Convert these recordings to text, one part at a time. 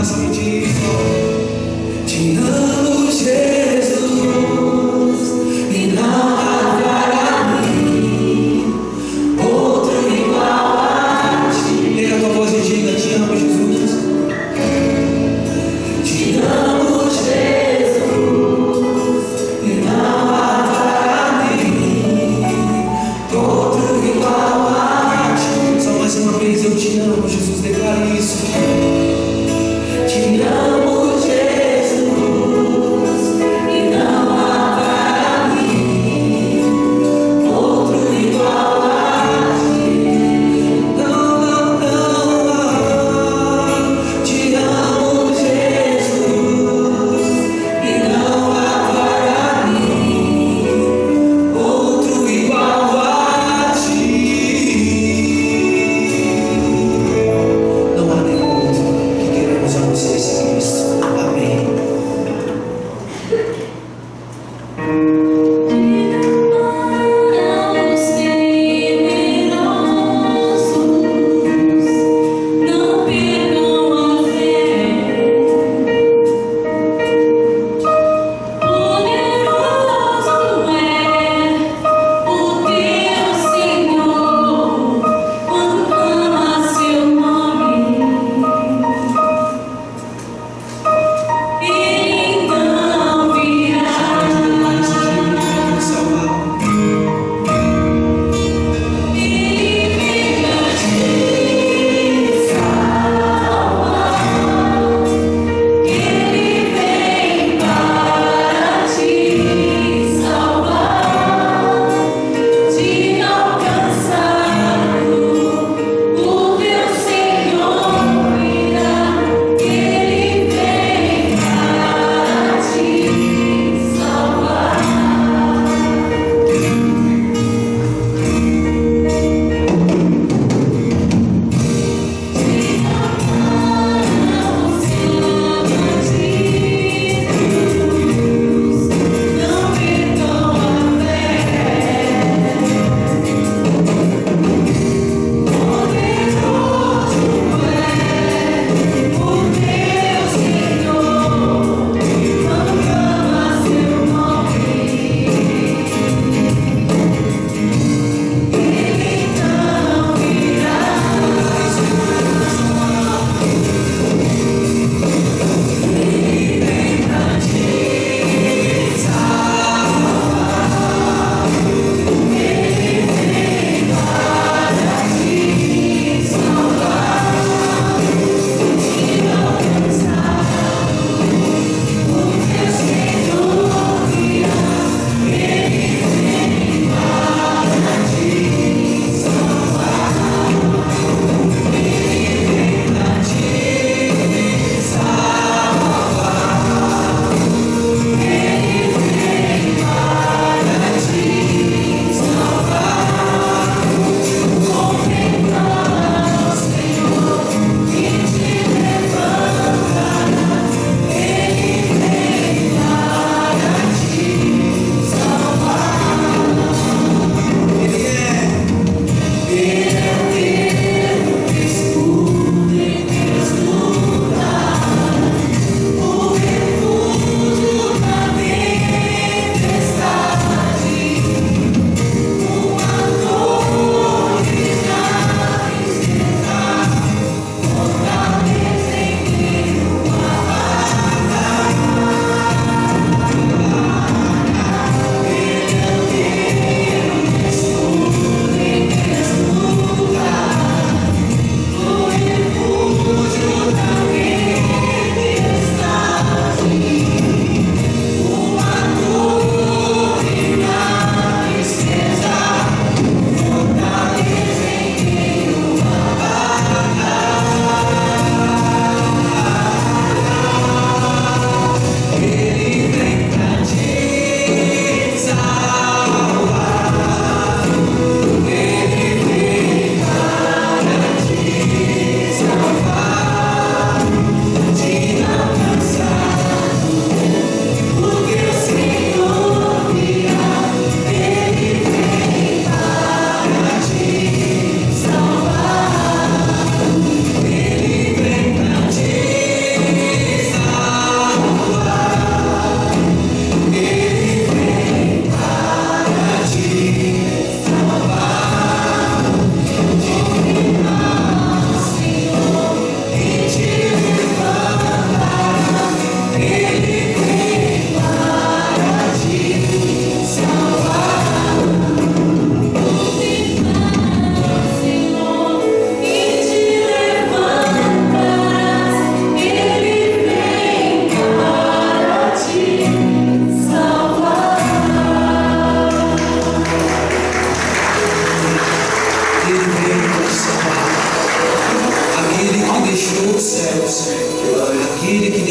coração e diz: te amo, Jesus, e não há para mim outro igual a ti. Liga a tua voz e diga: te amo, Jesus. Te amo, Jesus, e não há para mim outro igual a ti. Só mais uma vez: eu te amo, Jesus. Declare isso. Te amo.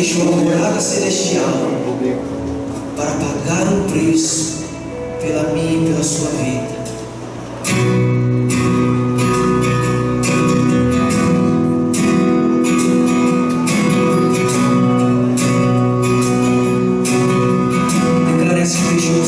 deixou a morada celestial para pagar um preço pela minha e pela sua vida. Assim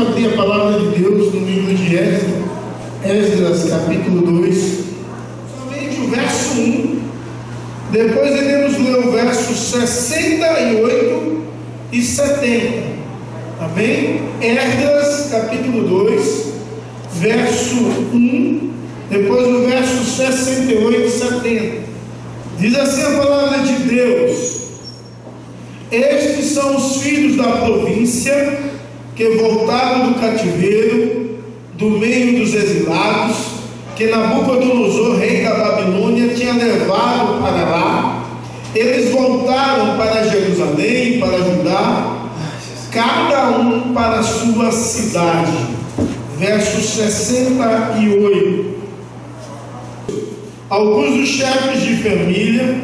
abrir a palavra de Deus no livro de Esdras, capítulo 2, somente o verso 1. Depois iremos ler o verso 68 e 70. Amém? Esdras, capítulo 2, verso 1. Depois o verso 68 e 70. Diz assim a palavra de Deus: estes são os filhos da província que voltaram do cativeiro, do meio dos exilados, que Nabucodonosor, rei da Babilônia, tinha levado para lá. Eles voltaram para Jerusalém, para Judá, cada um para a sua cidade. Verso 68. Alguns dos chefes de família,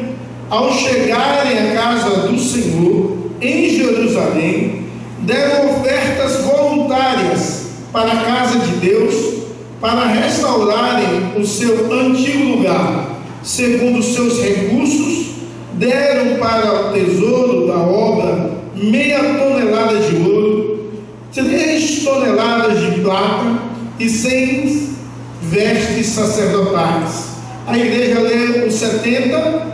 ao chegarem à casa do Senhor em Jerusalém, deram ofertas voluntárias para a casa de Deus, para restaurarem o seu antigo lugar. Segundo os seus recursos, deram para o tesouro da obra 0,5 tonelada de ouro, 3 toneladas de prata e 100 vestes sacerdotais. A igreja lê o 70,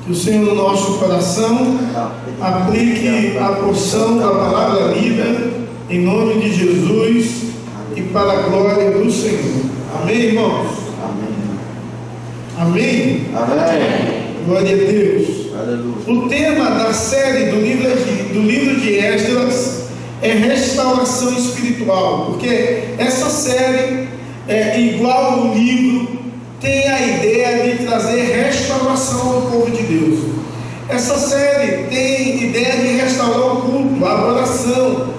que o Senhor no nosso coração aplique a porção da palavra lida em nome de Jesus e para a glória do Senhor. Amém, irmãos? Amém? Amém. Glória a Deus. Aleluia. O tema da série do livro de Esdras é restauração espiritual, porque essa série, igual ao livro, tem a ideia de trazer restauração ao povo de Deus. Essa série tem ideia de restaurar o culto, a adoração,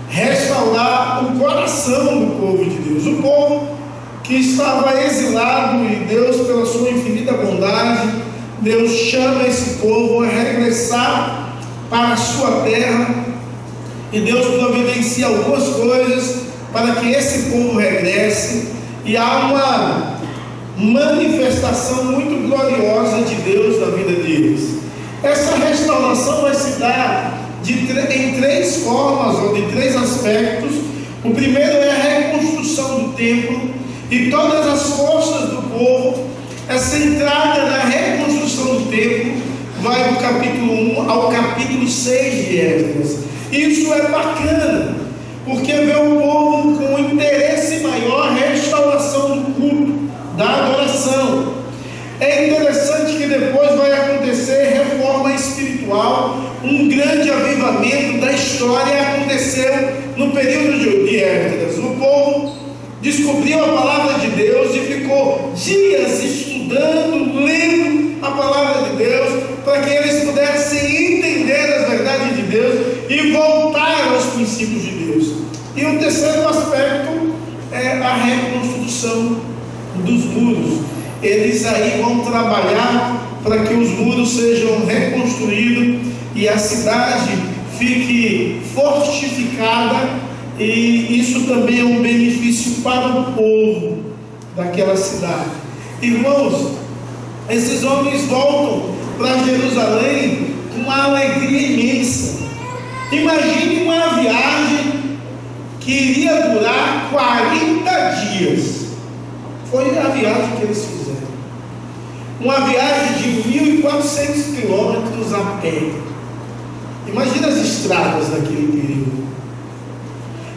restaurar o coração do povo de Deus. O povo que estava exilado, e Deus, pela sua infinita bondade, Deus chama esse povo a regressar para a sua terra, e Deus providencia algumas coisas para que esse povo regresse, e há uma manifestação muito gloriosa de Deus na vida deles. Essa restauração vai se dar em 3 formas, ou de 3 aspectos. O primeiro é a reconstrução do templo, e todas as forças do povo. Essa entrada na reconstrução do templo vai do capítulo 1 ao capítulo 6 de Esdras. Isso é bacana, porque vê o povo com interesse maior, restauração do culto, da adoração. É interessante que depois vai acontecer reforma espiritual. Um grande avivamento da história aconteceu no período de Esdras. O povo descobriu a palavra de Deus e ficou dias estudando, lendo a palavra de Deus, para que eles pudessem entender as verdades de Deus e voltar aos princípios de Deus. E o terceiro aspecto é a reconstrução dos muros. Eles aí vão trabalhar para que os muros sejam reconstruídos e a cidade fique fortificada. E isso também é um benefício para o povo daquela cidade. Irmãos, esses homens voltam para Jerusalém com uma alegria imensa. Imagine uma viagem que iria durar 40 dias. Foi a viagem que eles fizeram. Uma viagem de 1.400 quilômetros a pé. Imagine as estradas daquele período.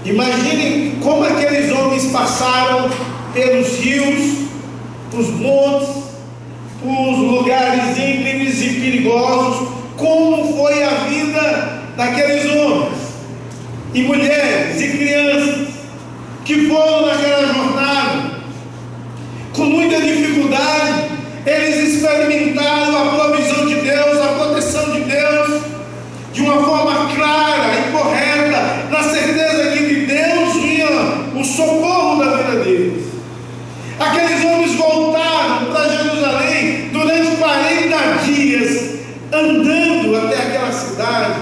Imaginem como aqueles homens passaram pelos rios, os montes, os lugares íngremes e perigosos. Como foi a vida daqueles homens e mulheres e crianças que foram naquela jornada. Com muita dificuldade, eles experimentaram a provisão de Deus, a proteção de Deus, de uma forma clara e correta, na certeza que de Deus vinha o socorro da vida deles. Aqueles homens voltaram para Jerusalém durante 40 dias, andando até aquela cidade,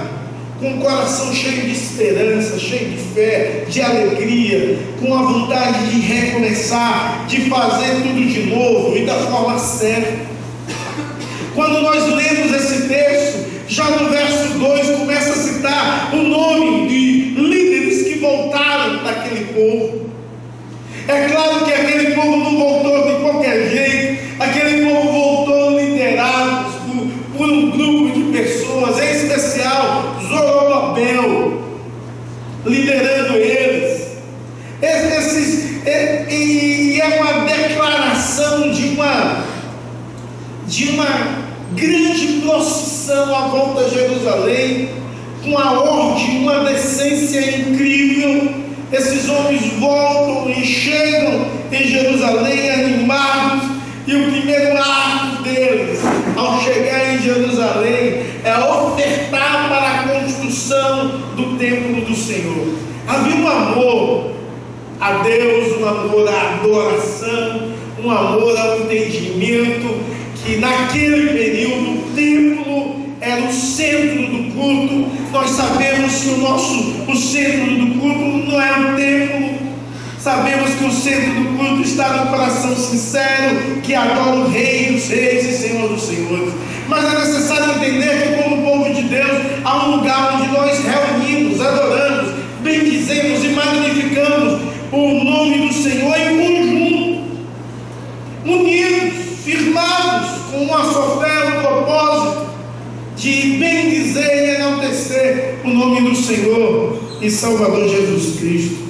com coração cheio de esperança, cheio de fé, de alegria, com a vontade de recomeçar, de fazer tudo de novo e da forma certa. Quando nós lemos esse texto, já no verso 2 começa a citar o nome de líderes que voltaram daquele povo. É claro que aquele povo não voltou de qualquer jeito, aquele povo voltou liderados por um grupo de pessoas, em especial Zorobabel, liderando eles. E é uma declaração de uma grande procissão à volta de Jerusalém, com a ordem, uma decência incrível. Esses homens voltam e chegam em Jerusalém animados, e o primeiro ato deles, ao chegar em Jerusalém, é ofertar para a construção do templo do Senhor. Havia um amor a Deus, um amor à adoração, um amor ao entendimento que naquele período o templo era o centro do culto. Nós sabemos que o centro do culto não é o templo. Sabemos que o centro do culto está no coração sincero, que adora o Rei dos Reis e Senhor dos Senhores. Mas é necessário entender que, como povo de Deus, há um lugar onde nós reunimos, adoramos, bendizemos e magnificamos o nome do Senhor em conjunto, unidos, firmados com uma só fé, um propósito de bendizer e enaltecer o nome do Senhor e Salvador Jesus Cristo,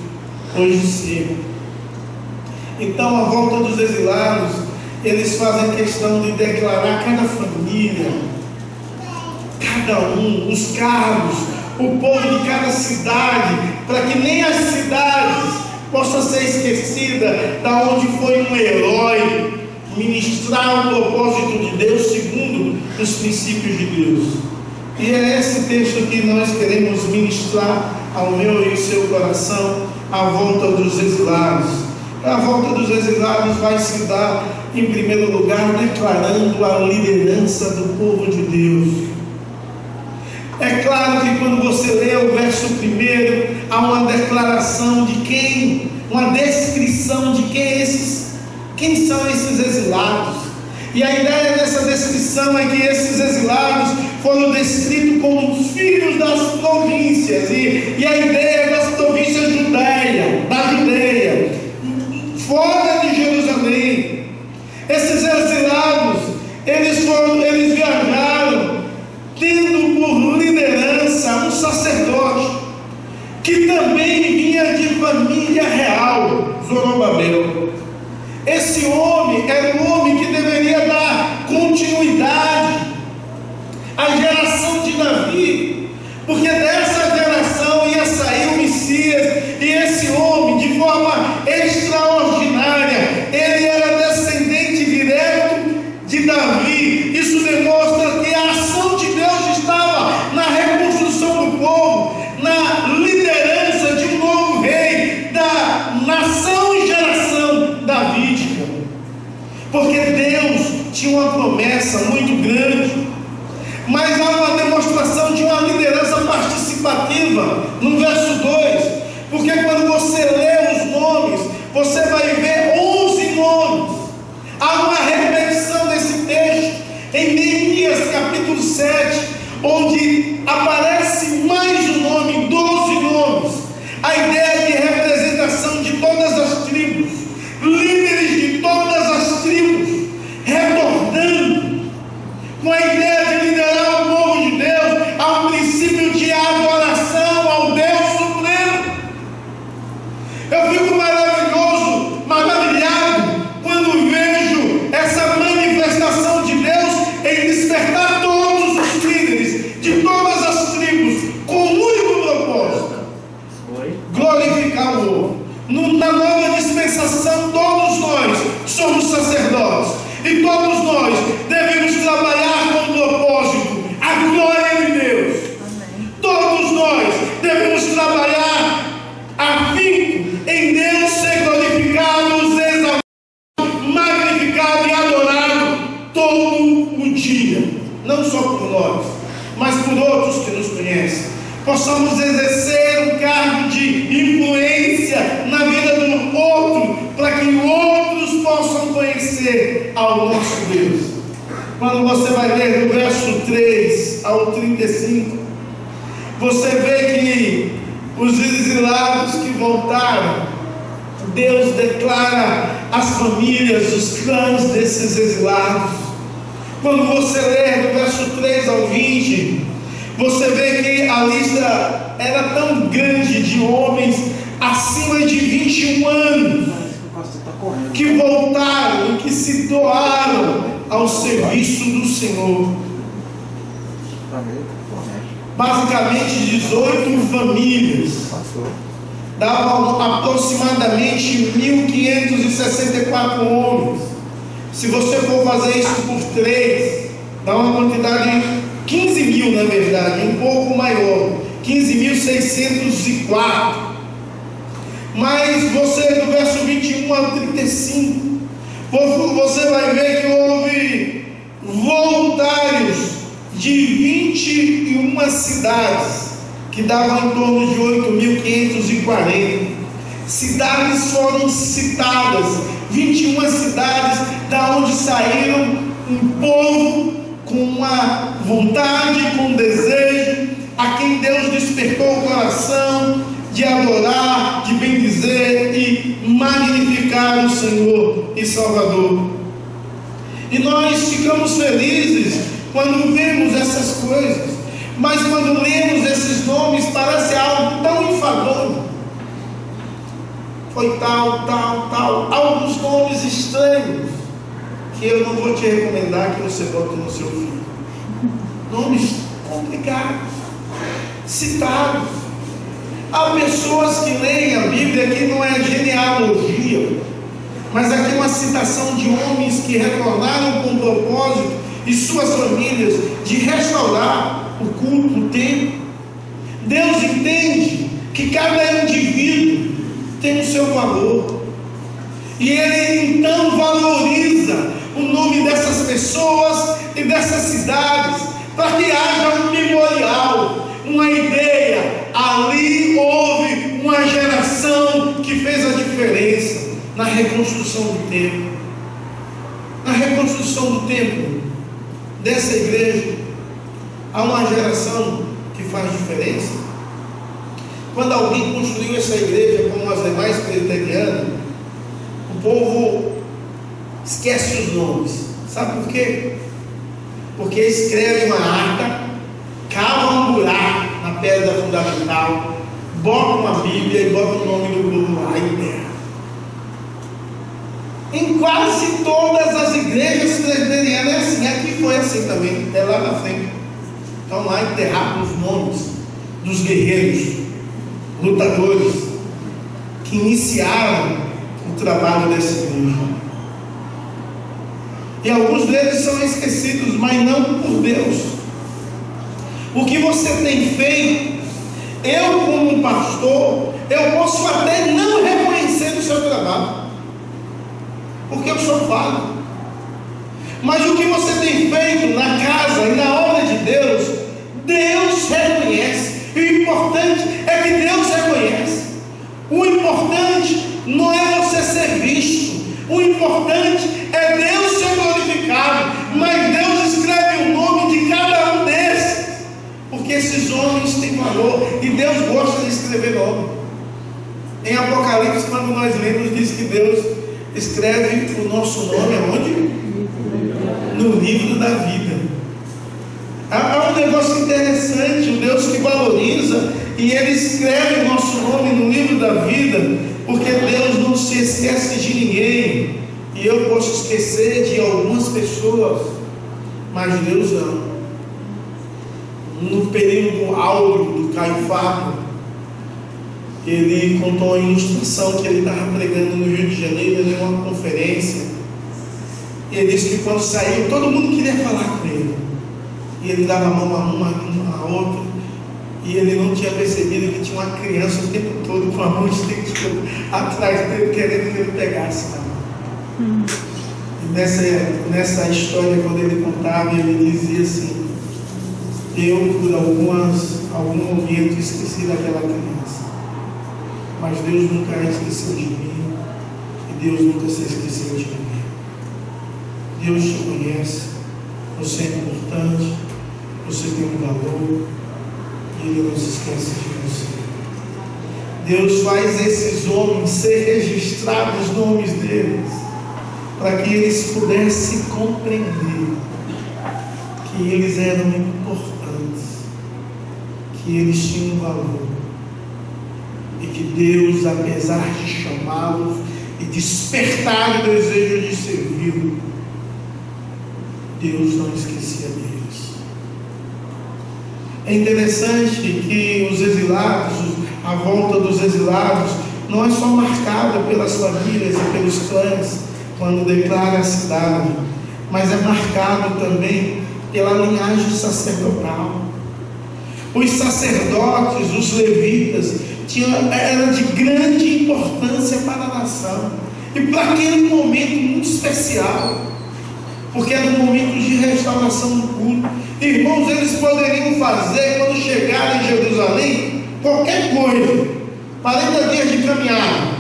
hoje e sempre. Então, a volta dos exilados, eles fazem questão de declarar cada família, cada um, os cargos, o povo de cada cidade, para que nem as cidades possam ser esquecidas da onde foi um herói ministrar o propósito de Deus segundo os princípios de Deus. E é esse texto que nós queremos ministrar ao meu e ao seu coração, a volta dos exilados. A volta dos exilados vai se dar, em primeiro lugar, declarando a liderança do povo de Deus. É claro que quando você lê o verso 1, há uma declaração de quem, uma descrição de quem são esses exilados. E a ideia dessa descrição é que esses exilados foram descritos como os filhos das províncias, e a ideia das províncias da Judeia, fora de Jerusalém. Esses exilados, eles viajaram tendo por liderança um sacerdote que também vinha de família real, Zorobabel. Esse homem era um homem que deveria dar continuidade à geração de Davi, porque dessa geração ia sair o Messias, e esse homem, de forma extraordinária, ele era descendente direto de Davi. Isso demonstra que a ação de Deus estava na reconstrução do povo, na liderança de um novo rei, da nação e geração davídica, porque Deus tinha uma promessa muito grande. Mas há uma demonstração de uma liderança participativa no verso 2, porque quando você lê os nomes, você vai ver 11 nomes. Há uma repetição nesse texto em Neemias capítulo 7, onde aparece mais um nome, 12 nomes. A ideia de representação de todas as tribos, líderes de todas as tribos, retornando com a ideia de liderar o povo de Deus ao princípio de adoração ao Deus supremo. Eu fico maravilhado quando vejo essa manifestação de Deus em despertar todos os líderes de todas as tribos com um único propósito: glorificar-o. Na nova dispensação, todos nós somos sacerdotes, e todos nós devemos trabalhar com o propósito, a glória de Deus. Amém. Todos nós devemos trabalhar a fim em Deus ser glorificado, exaltado, magnificado e adorado todo o dia, não só por nós, mas por outros que nos conhecem. possamos exercer um cargo de influência na vida do outro, para que outros possam conhecer ao nosso Deus. Quando você vai ler do verso 3 ao 35, você vê que os exilados que voltaram, Deus declara as famílias, os clãs desses exilados. Quando você lê do verso 3 ao 20, você vê que a lista era tão grande de homens acima de 21 anos que voltaram e que se doaram ao serviço do Senhor. Basicamente 18 famílias, davam aproximadamente 1.564 homens. Se você for fazer isso por 3, dá uma quantidade de 15 mil, na verdade, um pouco maior, 15.604. Mas você, do verso 21 ao 35, você vai ver que houve voluntários de 21 cidades, que davam em torno de 8.540. Cidades foram citadas, 21 cidades, da onde saíram um povo com uma vontade, com um desejo, a quem Deus despertou o coração de adorar, de bendizer e magnificar o Senhor e Salvador. E nós ficamos felizes quando vemos essas coisas, mas quando lemos esses nomes parece algo tão enfadonho. Foi tal, alguns nomes estranhos que eu não vou te recomendar que você bote no seu filho. Nomes complicados, citados. Há pessoas que leem a Bíblia que não é genealogia, mas aqui é uma citação de homens que retornaram com o propósito e suas famílias de restaurar o culto, o templo. Deus entende que cada indivíduo tem o seu valor, e Ele então valoriza o nome dessas pessoas e dessas cidades, para que haja um memorial, uma ideia. Ali houve uma geração que fez a diferença na reconstrução do templo. Na reconstrução do templo dessa igreja, há uma geração que faz diferença. Quando alguém construiu essa igreja como as demais presbiterianas, o povo esquece os nomes. Sabe por quê? Porque escreve uma ata, cava um buraco na pedra fundamental, bota uma Bíblia e bota o nome do povo lá e enterra. Em quase todas as igrejas presbiterianas é assim. Aqui foi assim também, é lá na frente. Estão lá enterrados os nomes dos guerreiros, lutadores que iniciaram o trabalho dessa igreja. E alguns deles são esquecidos, mas não por Deus. O que você tem feito, eu como um pastor, eu posso até não reconhecer o seu trabalho, porque eu sou falho. Mas o que você tem feito na casa e na obra de Deus, Deus reconhece. E o importante é que Deus reconhece. O importante não é você ser visto, o importante é Deus ser glorificado. Mas Deus escreve o nome de cada um desses, porque esses homens têm valor e Deus gosta de escrever nome. Em Apocalipse, quando nós lemos, diz que Deus escreve o nosso nome aonde? No livro da vida. Há um negócio interessante, um Deus que valoriza, e Ele escreve o nosso nome no livro da vida, porque Deus não se esquece de ninguém. E eu posso esquecer de algumas pessoas, mas Deus não. No período áureo do Caio Fábio, ele contou uma ilustração que ele estava pregando no Rio de Janeiro em uma conferência. E ele disse que quando saiu, todo mundo queria falar com ele. E ele dava a mão a uma a outra, e ele não tinha percebido que tinha uma criança o tempo todo com a mão estendida atrás dele, querendo que ele pegasse na mão. E nessa história, quando ele contava, ele dizia assim: eu, por algum momento esqueci daquela criança. Mas Deus nunca esqueceu de mim, e Deus nunca se esqueceu de mim. Deus te conhece, você é importante, você tem um valor, e Ele não se esquece de você. Deus faz esses homens ser registrados os nomes deles, para que eles pudessem compreender que eles eram importantes, que eles tinham valor, e que Deus, apesar de chamá-los e despertar o desejo de servi-lo, Deus não esquecia deles. É interessante que os exilados, a volta dos exilados, não é só marcada pelas famílias e pelos clãs, quando declara a cidade, mas é marcado também pela linhagem sacerdotal. Os sacerdotes, os levitas, eram de grande importância para a nação, e para aquele momento muito especial, porque era um momento de restauração do culto. Irmãos, eles poderiam fazer, quando chegarem em Jerusalém, qualquer coisa, 40 dias de caminhada.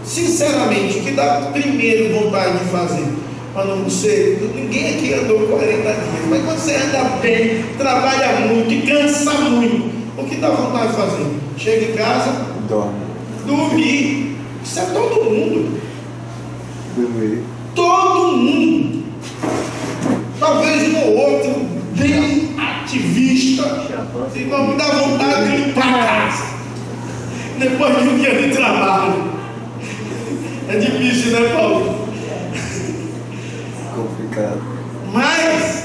Sinceramente, o que dá primeiro vontade de fazer? Para não ser, ninguém aqui andou 40 dias, mas quando você anda bem, trabalha muito e cansa muito, o que dá vontade de fazer? Chega em casa, dormir. Isso é todo mundo. Dormir. Todo mundo. Talvez um ou outro bem ativista, e não me dá vontade de ir para casa depois de um dia de trabalho. É difícil, né, Paulo? Complicado. Mas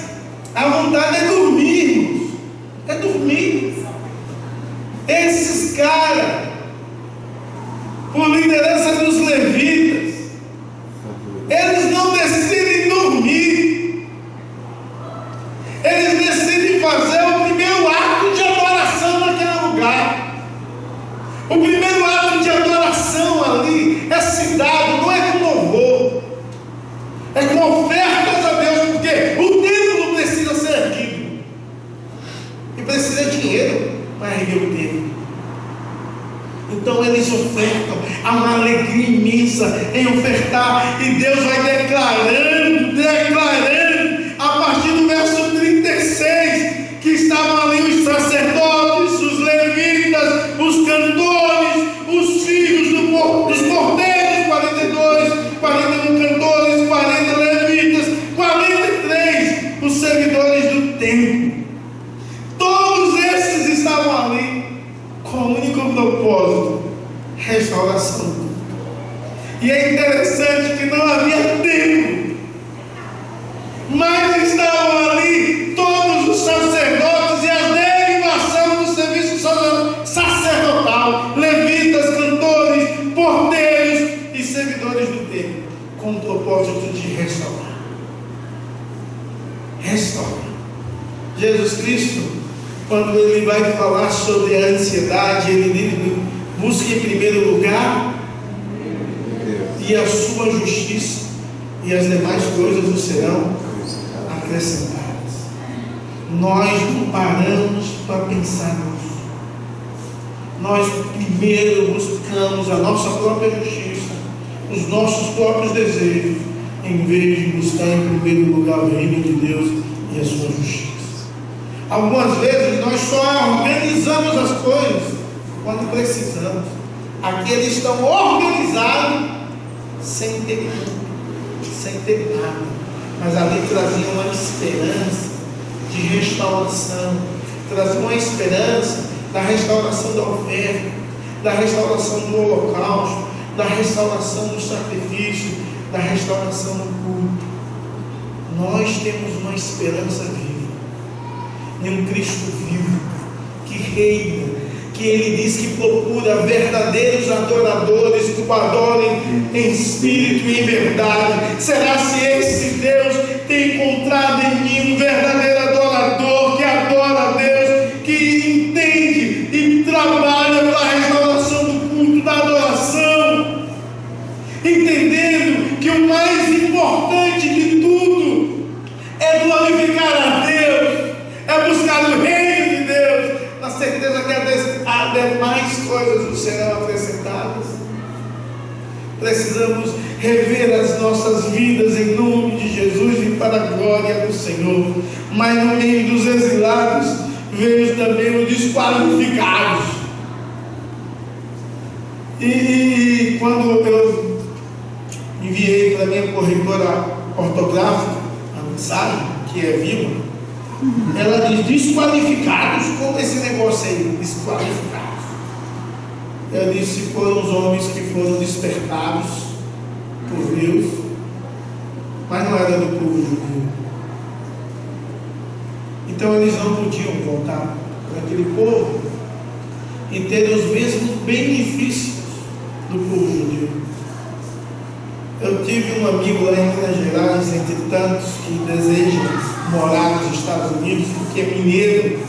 a vontade é dormir. É dormir. Esses caras, por liderança dos levitas, eles não decidem dormir. Eles decidem fazer o primeiro ato de adoração naquele lugar. O primeiro ato de adoração ali é cidade, não é com louvor, é com ofertas a Deus, porque o templo precisa ser erguido, e precisa de dinheiro para erguer o templo. Então eles ofertam, há uma alegria imensa em ofertar, e Deus vai declarando, a partir do verso 36, que estavam ali os sacerdotes, os levitas, os cantores, os filhos dos cordeiros, 42, 41 cantores, 40 levitas, 43 os servidores do templo. Todos esses estavam ali com o único propósito: restauração. E é interessante que não havia tempo, mas estavam ali todos os sacerdotes e a derivação do serviço sacerdotal, levitas, cantores, porteiros e servidores do templo, com o propósito de restaurar. Jesus Cristo, quando ele vai falar sobre a ansiedade, ele diz: busque em primeiro lugar e a sua justiça, e as demais coisas vos serão acrescentadas. Nós não paramos para pensar nisso. Nós primeiro buscamos a nossa própria justiça, os nossos próprios desejos, em vez de buscar em primeiro lugar o reino de Deus e a sua justiça. Algumas vezes nós só organizamos as coisas quando precisamos. Aqui eles estão organizados sem ter nada, mas ali traziam uma esperança de restauração, traziam uma esperança da restauração da oferta, da restauração do holocausto, da restauração do sacrifício, da restauração do culto. Nós temos uma esperança viva, em um Cristo vivo, que reina, que ele diz que procura verdadeiros adoradores que o adorem em espírito e em verdade. Será se esse Deus tem encontrado em mim um verdadeiro adorador, que adora a Deus, que entende e trabalha para a restauração do culto, da adoração, entendendo que o mais importante de tudo é glorificar a Deus, é buscar o reino de Deus, coisas nos serão acrescentadas. Precisamos rever as nossas vidas em nome de Jesus e para a glória do Senhor. Mas no meio dos exilados, vejo também os desqualificados. E quando eu enviei para a minha corretora ortográfica a mensagem, que é viva, ela diz desqualificados. Como esse negócio aí, desqualificados? Eu disse: foram os homens que foram despertados por Deus, mas não era do povo judeu. Então eles não podiam voltar para aquele povo e ter os mesmos benefícios do povo judeu. Eu tive um amigo lá em Minas Gerais, entre tantos que desejam morar nos Estados Unidos, porque é mineiro,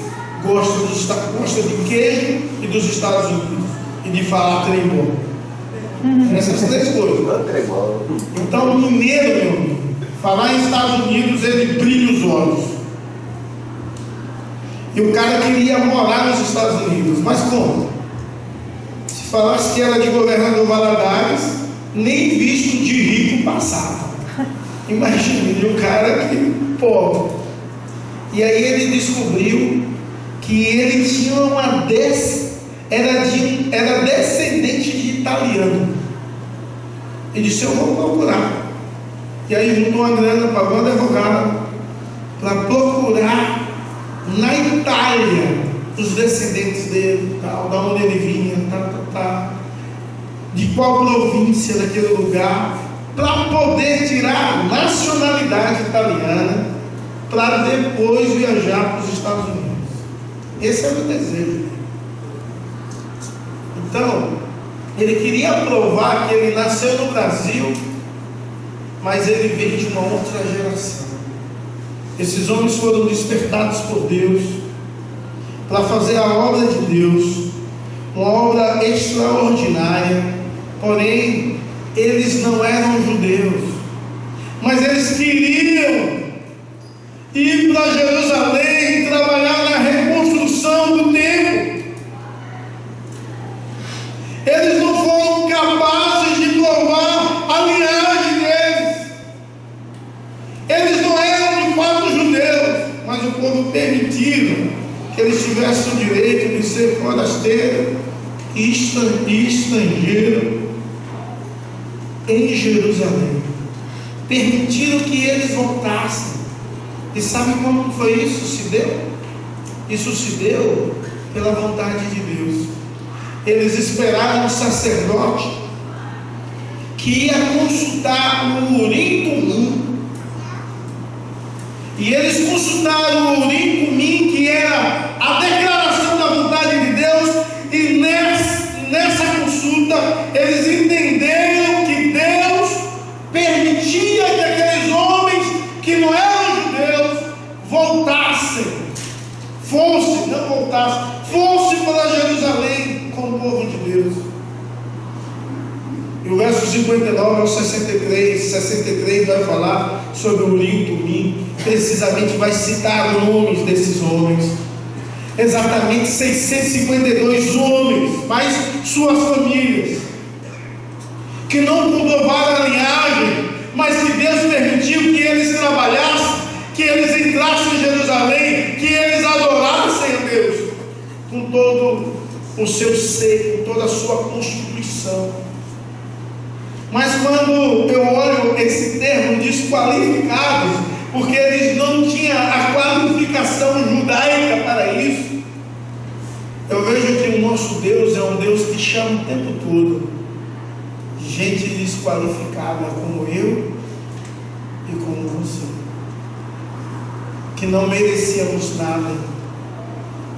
gosta de queijo e dos Estados Unidos, e de falar trembó. Essas três coisas. Então, o mineiro, meu amigo, falar em Estados Unidos, ele brilha os olhos. E o cara queria morar nos Estados Unidos, mas como? Se falasse que era de governador Valadares, nem visto de rico passava. Imagine o cara que pobre. E aí ele descobriu que ele tinha era descendente de italiano. Ele disse: eu vou procurar. E aí juntou uma grana, pagou um advogado para procurar na Itália os descendentes dele, tal, da onde ele vinha, de qual província daquele lugar, para poder tirar a nacionalidade italiana, para depois viajar para os Estados Unidos. Esse era o desejo. Então, ele queria provar que ele nasceu no Brasil, mas ele veio de uma outra geração. Esses homens foram despertados por Deus para fazer a obra de Deus, uma obra extraordinária. Porém, eles não eram judeus, mas eles queriam ir para Jerusalém e trabalhar na reconstrução do templo. Eles não foram capazes de provar a linhagem deles. Eles não eram de fato judeus, mas o povo permitiu que eles tivessem o direito de ser forasteiro e estrangeiro em Jerusalém. Permitiram que eles voltassem. E sabe como foi isso? Se deu? Isso se deu pela vontade de Deus. Eles esperaram um sacerdote que ia consultar o Urim-Tumim. E eles consultaram o Urim-Tumim, que era a declaração da vontade de Deus. E nessa consulta eles entenderam que Deus permitia que aqueles homens que não eram judeus fossem para Jerusalém com o povo de Deus. E o verso 59 ao 63 vai falar sobre o Urim e Tumim. Precisamente vai citar nomes desses homens. Exatamente 652 homens, mais suas famílias, que não comprovaram a linhagem, mas que Deus permitiu que eles trabalhassem, que eles entrassem em Jerusalém, que eles adorassem a Deus com todo o seu ser, com toda a sua constituição. Mas quando eu olho esse termo desqualificados, porque eles não tinham a qualificação judaica para isso, eu vejo que o nosso Deus é um Deus que chama o tempo todo gente desqualificada como eu e como você, que não merecíamos nada,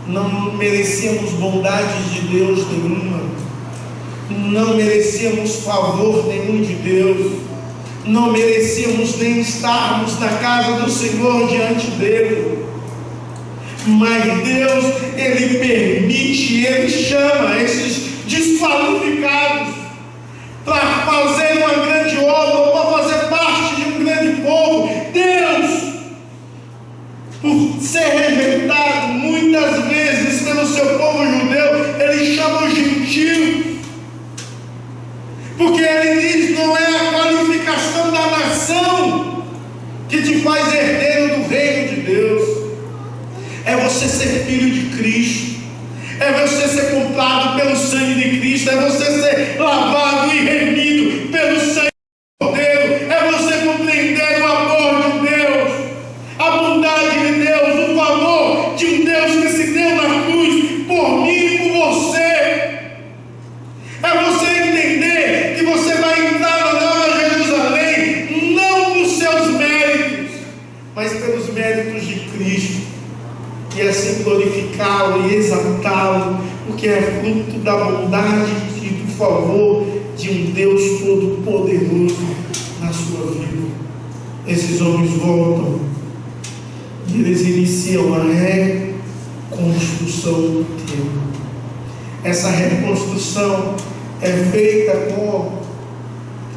não merecíamos bondade de Deus nenhuma, não merecíamos favor nenhum de Deus, não merecíamos nem estarmos na casa do Senhor diante dele. Mas Deus, Ele permite, Ele chama esses desqualificados para fazer uma grande obra, ou para fazer parte de um grande povo. Deus, por ser rejeitado muitas vezes pelo seu povo judeu, Ele chama os gentios vocação que te faz herdeiro do reino de Deus. É você ser filho de Cristo, é você ser comprado pelo sangue de Cristo, é você ser lavado e remido pelo sangue do Cordeiro, é você compreender o amor de Deus, a bondade de Deus, o favor de um Deus que se deu na cruz por mim e por você. É você entender que você vai entrar na Nova Jerusalém não por seus méritos, mas pelos méritos de Cristo, e assim glorificá-lo e exaltá-lo, porque é fruto da bondade e do favor de um Deus todo-poderoso na sua vida. Esses homens voltam e eles iniciam a reconstrução do templo. Essa reconstrução é feita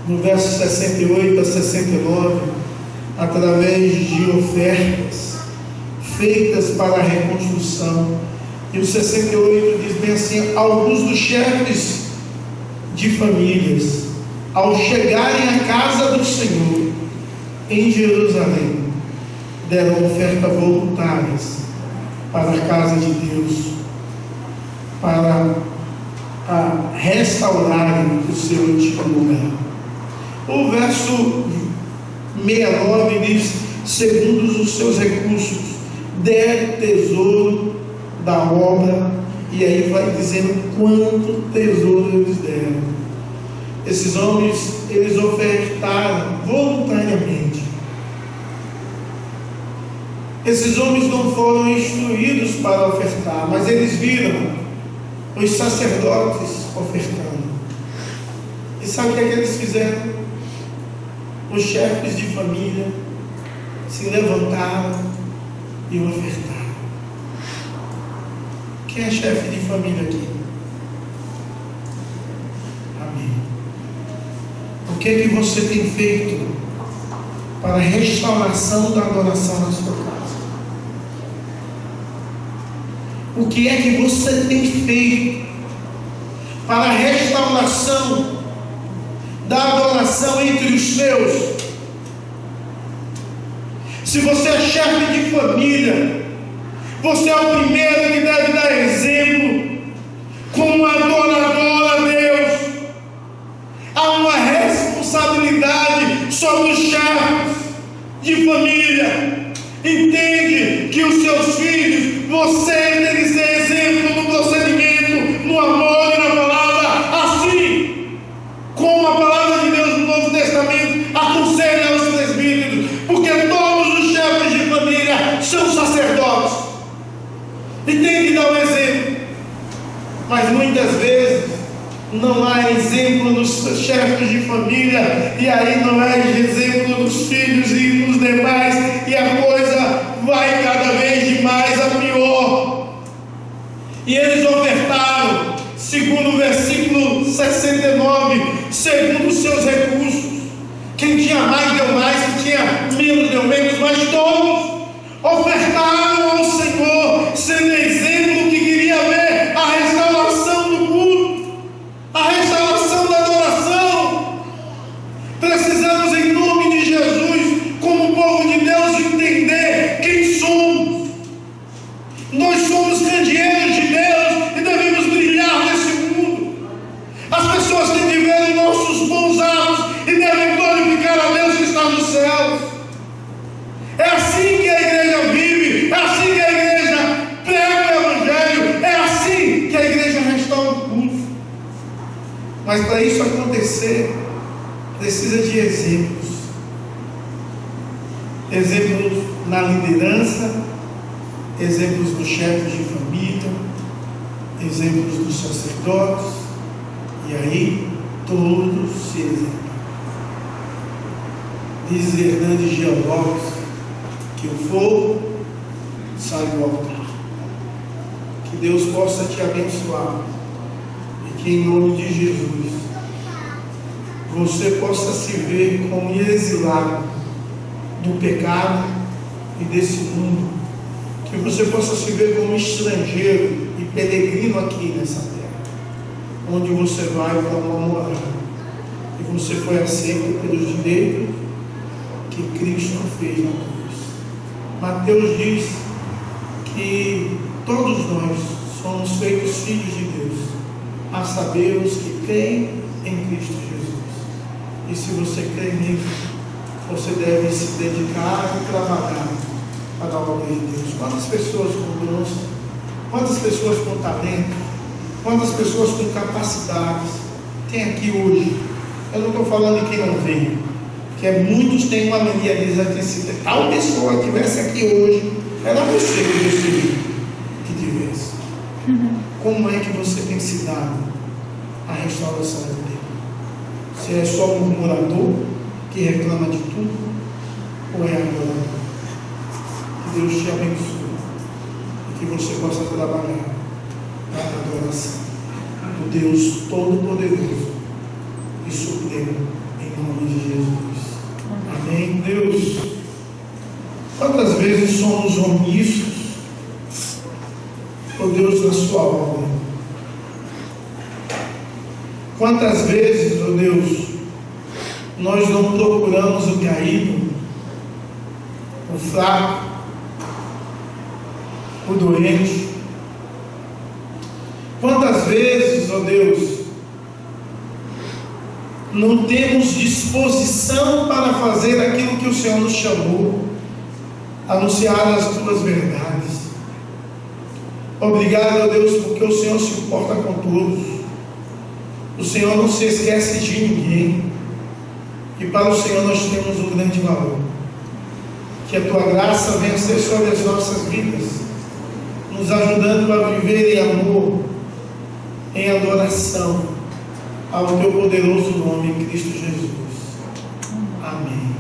no verso 68 a 69, através de ofertas feitas para a reconstrução. E o 68 diz bem assim: alguns dos chefes de famílias, ao chegarem à casa do Senhor em Jerusalém, deram ofertas voluntárias para a casa de Deus, para restaurarem o seu antigo lugar. O verso 69 diz: segundo os seus recursos, deram tesouro da obra, e aí vai dizendo quanto tesouro eles deram. Esses homens, eles ofertaram voluntariamente. Esses homens não foram instruídos para ofertar, mas eles viram os sacerdotes ofertando. E sabe o que é que eles fizeram? Os chefes de família se levantaram e ofertaram. Quem é chefe de família aqui? Amém. O que é que você tem feito para a restauração da adoração na sua casa? O que é que você tem feito para a restauração da adoração entre os seus? Se você é chefe de família, você é o primeiro que deve dar exemplo como adorador a Deus. Há uma responsabilidade sobre os chefes de família. Entende que os seus filhos, você tem que ser exemplo no procedimento, no amor e na palavra, assim como a palavra de Deus no Novo Testamento aconselha aos presbíteros, porque todos os chefes de família são sacerdotes e tem que dar o exemplo. Mas muitas vezes não há exemplo nos chefes de família, e aí não há exemplo nos filhos e nos demais, e a coisa vai cada vez de mais a pior. E eles ofertaram, segundo o versículo 69, segundo os seus recursos. Quem tinha mais deu mais, quem tinha menos deu menos, mas todos ofertaram ao Senhor, sendo exemplo que queria ver a restauração do culto, a restauração da adoração. Precisamos, em nome de Jesus, como povo de Deus, entender quem somos. Nós somos candeeiros de Deus e devemos brilhar nesse mundo. As pessoas têm de ver os nossos bons atos e devem glorificar a Deus que está nos céus. É assim que a igreja vive, é assim que a igreja prega o Evangelho, é assim que a igreja restaura o culto. Mas para isso acontecer, precisa de exemplos. Exemplos na liderança, exemplos dos chefes de família, exemplos dos sacerdotes, e aí todos se exemplam. Diz Hernandes Dias Lopes que o fogo sai do altar. Que Deus possa te abençoar e que em nome de Jesus você possa se ver como exilado do pecado e desse mundo, que você possa se ver como estrangeiro e peregrino aqui nessa terra, onde você vai para uma morada, e você foi aceito pelos direitos que Cristo fez na cruz. Mateus diz que todos nós somos feitos filhos de Deus, a saber os que creem em Cristo Jesus. E se você crê nisso, você deve se dedicar e trabalhar para a obra de Deus. Quantas pessoas com dons, quantas pessoas com talento, quantas pessoas com capacidades tem aqui hoje? Eu não estou falando de quem não veio, que muitos têm uma mania de dizer que se tal pessoa estivesse aqui hoje, era você que Deus queria que tivesse. Como é que você tem se dado a restauração de Deus? Se é só um murmurador que reclama de tudo, ou é adorador? Que Deus te abençoe e que você possa trabalhar para a adoração do Deus Todo-Poderoso e Supremo, em nome de Jesus. Amém. Deus, quantas vezes somos omissos, ó Deus, na sua obra? Quantas vezes, ó Deus, nós não procuramos o caído, o fraco, o doente? Quantas vezes, ó Deus, não temos disposição para fazer aquilo que o Senhor nos chamou, anunciar as tuas verdades? Obrigado, ó Deus, porque o Senhor se importa com todos. O Senhor não se esquece de ninguém. E para o Senhor nós temos um grande valor. Que a tua graça venha ser sobre as nossas vidas, nos ajudando a viver em amor, em adoração ao teu poderoso nome, em Cristo Jesus. Amém.